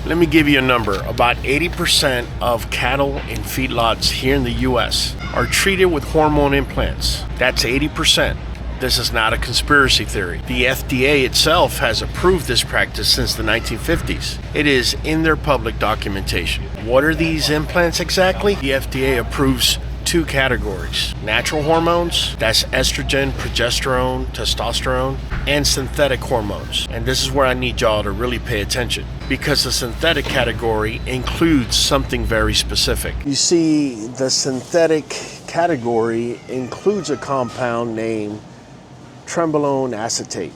Let me give you a number. About 80% of cattle in feedlots here in the US are treated with hormone implants. That's 80%. This is not a conspiracy theory. The FDA itself has approved this practice since the 1950s. It is in their public documentation. What are these implants exactly? The FDA approves two categories: natural hormones, that's estrogen, progesterone, testosterone, and synthetic hormones. And this is where I need y'all to really pay attention, because the synthetic category includes something very specific. You see, the synthetic category includes a compound named trenbolone acetate.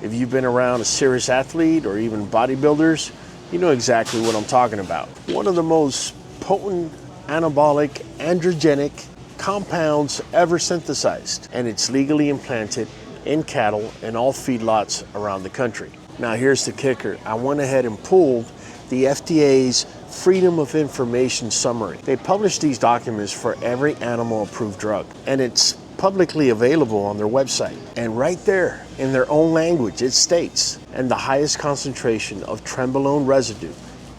If you've been around a serious athlete or even bodybuilders, you know exactly what I'm talking about. One of the most potent anabolic androgenic compounds ever synthesized, and it's legally implanted in cattle in all feedlots around the country. Now here's the kicker. I went ahead and pulled the FDA's Freedom of Information summary. They publish these documents for every animal approved drug, and it's publicly available on their website. And right there in their own language, it states, and the highest concentration of trenbolone residue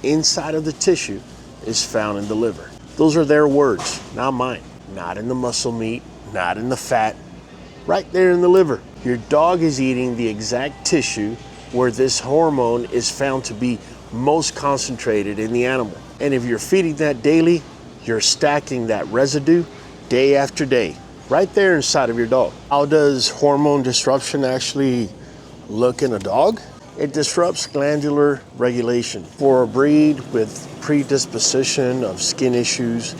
inside of the tissue is found in the liver. Those are their words, not mine. Not in the muscle meat, not in the fat, right there in the liver. Your dog is eating the exact tissue where this hormone is found to be most concentrated in the animal. And if you're feeding that daily, you're stacking that residue day after day, right there inside of your dog. How does hormone disruption actually look in a dog? It disrupts glandular regulation. For a breed with predisposition of skin issues,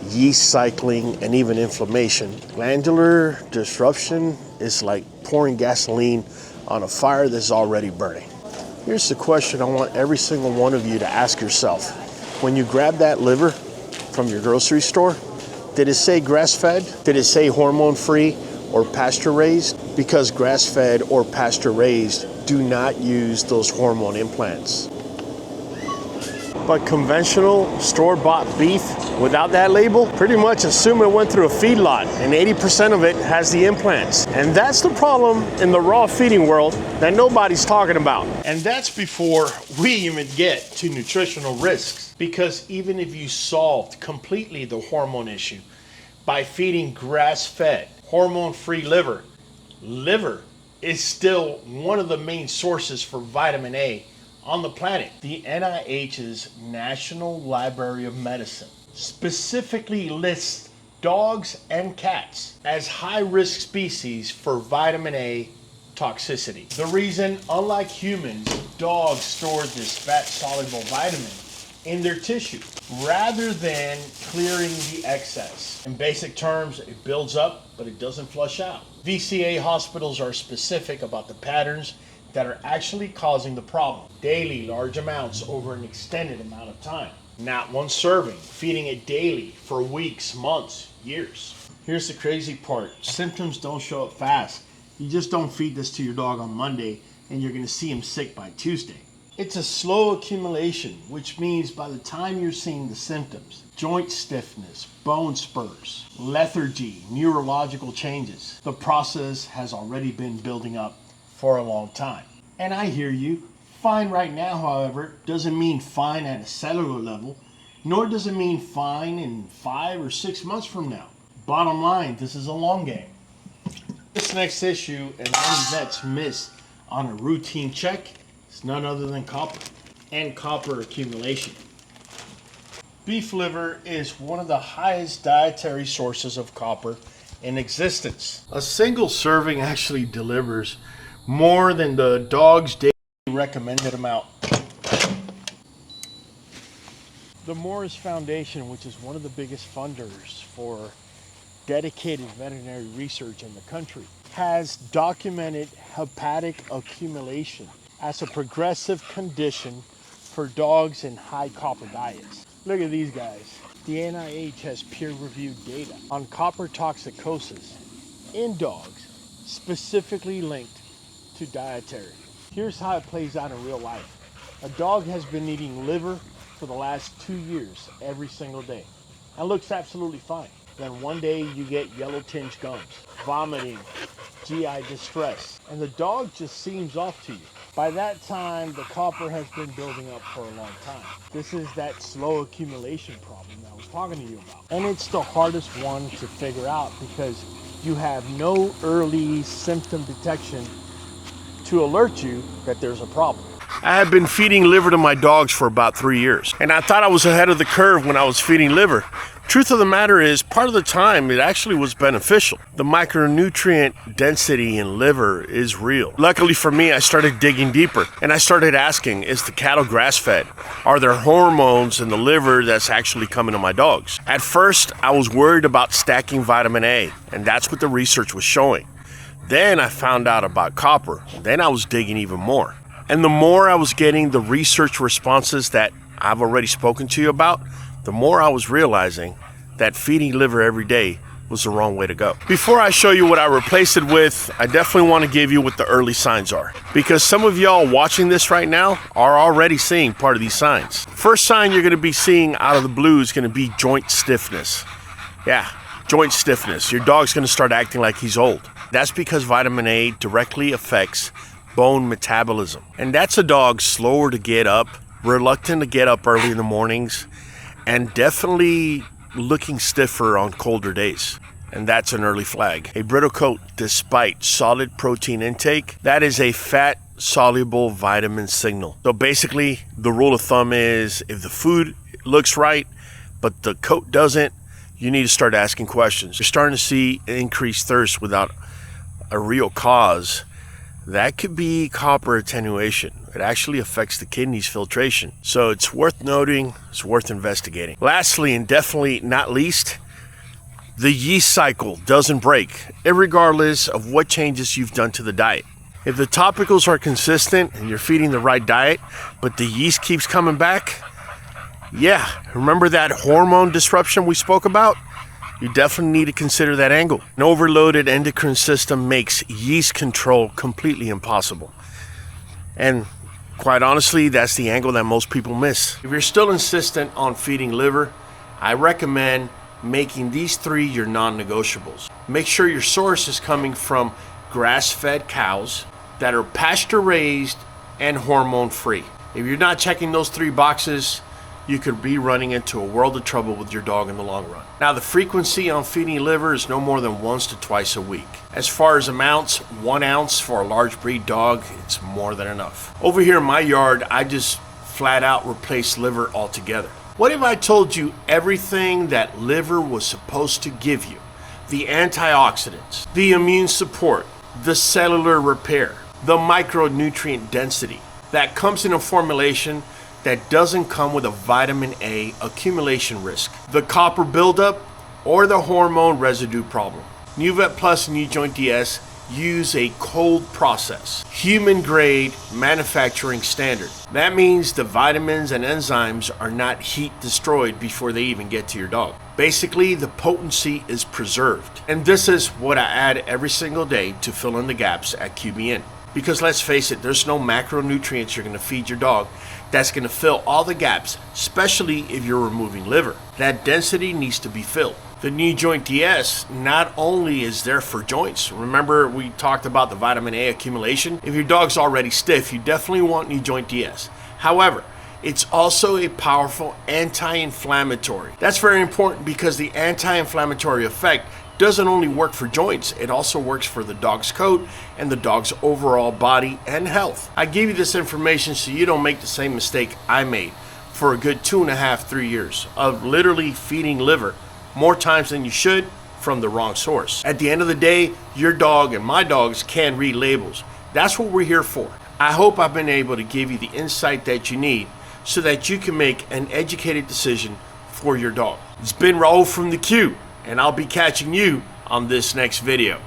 yeast cycling, and even inflammation, glandular disruption is like pouring gasoline on a fire that's already burning. Here's the question I want every single one of you to ask yourself. When you grab that liver from your grocery store, did it say grass-fed? Did it say hormone-free or pasture-raised? Because grass-fed or pasture-raised do not use those hormone implants. But conventional store-bought beef without that label, pretty much assume it went through a feedlot, and 80% of it has the implants. And that's the problem in the raw feeding world that nobody's talking about. And that's before we even get to nutritional risks. Because even if you solved completely the hormone issue by feeding grass-fed, hormone-free liver is still one of the main sources for vitamin A on the planet. The NIH's National Library of Medicine specifically lists dogs and cats as high-risk species for vitamin A toxicity. The reason, unlike humans, dogs store this fat-soluble vitamin in their tissue rather than clearing the excess. In basic terms, it builds up, but it doesn't flush out. VCA hospitals are specific about the patterns that are actually causing the problem. Daily, large amounts over an extended amount of time. Not one serving, feeding it daily for weeks, months, years. Here's the crazy part. Symptoms don't show up fast. You just don't feed this to your dog on Monday and you're gonna see him sick by Tuesday. It's a slow accumulation, which means by the time you're seeing the symptoms, joint stiffness, bone spurs, lethargy, neurological changes, the process has already been building up for a long time. And I hear you. Fine right now, however, doesn't mean fine at a cellular level, nor does it mean fine in 5 or 6 months from now. Bottom line, this is a long game. This next issue, and many vets miss on a routine check, is none other than copper and copper accumulation. Beef liver is one of the highest dietary sources of copper in existence. A single serving actually delivers more than the dog's daily recommended amount. The Morris Foundation, which is one of the biggest funders for dedicated veterinary research in the country, has documented hepatic accumulation as a progressive condition for dogs in high copper diets. Look at these guys. The NIH has peer-reviewed data on copper toxicosis in dogs specifically linked to dietary. Here's how it plays out in real life. A dog has been eating liver for the last 2 years every single day and looks absolutely fine. Then one day you get yellow tinged gums, vomiting, GI distress, and the dog just seems off to you. By that time, the copper has been building up for a long time. This is that slow accumulation problem that I was talking to you about. And it's the hardest one to figure out because you have no early symptom detection to alert you that there's a problem. I have been feeding liver to my dogs for about 3 years, and I thought I was ahead of the curve when I was feeding liver. Truth of the matter is, part of the time, it actually was beneficial. The micronutrient density in liver is real. Luckily for me, I started digging deeper, and I started asking, is the cattle grass-fed? Are there hormones in the liver that's actually coming to my dogs? At first, I was worried about stacking vitamin A, and that's what the research was showing. Then I found out about copper, and then I was digging even more. And the more I was getting the research responses that I've already spoken to you about, the more I was realizing that feeding liver every day was the wrong way to go. Before I show you what I replaced it with, I definitely want to give you what the early signs are, because some of y'all watching this right now are already seeing part of these signs. First sign you're going to be seeing out of the blue is going to be joint stiffness. Yeah, joint stiffness. Your dog's going to start acting like he's old. That's because vitamin A directly affects bone metabolism. And that's a dog slower to get up, reluctant to get up early in the mornings, and definitely looking stiffer on colder days. And that's an early flag. A brittle coat despite solid protein intake, that is a fat soluble vitamin signal. So basically the rule of thumb is if the food looks right but the coat doesn't, you need to start asking questions. You're starting to see increased thirst without a real cause. That could be copper attenuation. It actually affects the kidneys filtration. So it's worth noting, it's worth investigating. Lastly, and definitely not least, the yeast cycle doesn't break, irregardless of what changes you've done to the diet. If the topicals are consistent and you're feeding the right diet, but the yeast keeps coming back, yeah, remember that hormone disruption we spoke about? You definitely need to consider that angle. An overloaded endocrine system makes yeast control completely impossible. And quite honestly, that's the angle that most people miss. If you're still insistent on feeding liver, I recommend making these 3 your non-negotiables. Make sure your source is coming from grass-fed cows that are pasture-raised and hormone-free. If you're not checking those 3 boxes, you could be running into a world of trouble with your dog in the long run. Now, the frequency on feeding liver is no more than once to twice a week. As far as amounts, 1 ounce for a large breed dog, it's more than enough. Over here in my yard, I just flat out replaced liver altogether. What if I told you everything that liver was supposed to give you? The antioxidants, the immune support, the cellular repair, the micronutrient density that comes in a formulation that doesn't come with a vitamin A accumulation risk, the copper buildup, or the hormone residue problem. NuVet Plus NuJoint DS use a cold process, human grade manufacturing standard. That means the vitamins and enzymes are not heat destroyed before they even get to your dog. Basically, the potency is preserved. And this is what I add every single day to fill in the gaps at QBN. Because let's face it, there's no macronutrients you're going to feed your dog that's going to fill all the gaps, especially if you're removing liver. That density needs to be filled. The NuJoint DS not only is there for joints. Remember we talked about the vitamin A accumulation? If your dog's already stiff, you definitely want NuJoint DS. However, it's also a powerful anti-inflammatory. That's very important because the anti-inflammatory effect doesn't only work for joints, it also works for the dog's coat and the dog's overall body and health. I give you this information so you don't make the same mistake I made for a good 2.5, 3 years of literally feeding liver more times than you should from the wrong source. At the end of the day, your dog and my dogs can read labels. That's what we're here for. I hope I've been able to give you the insight that you need so that you can make an educated decision for your dog. It's been Raul from the Q, and I'll be catching you on this next video.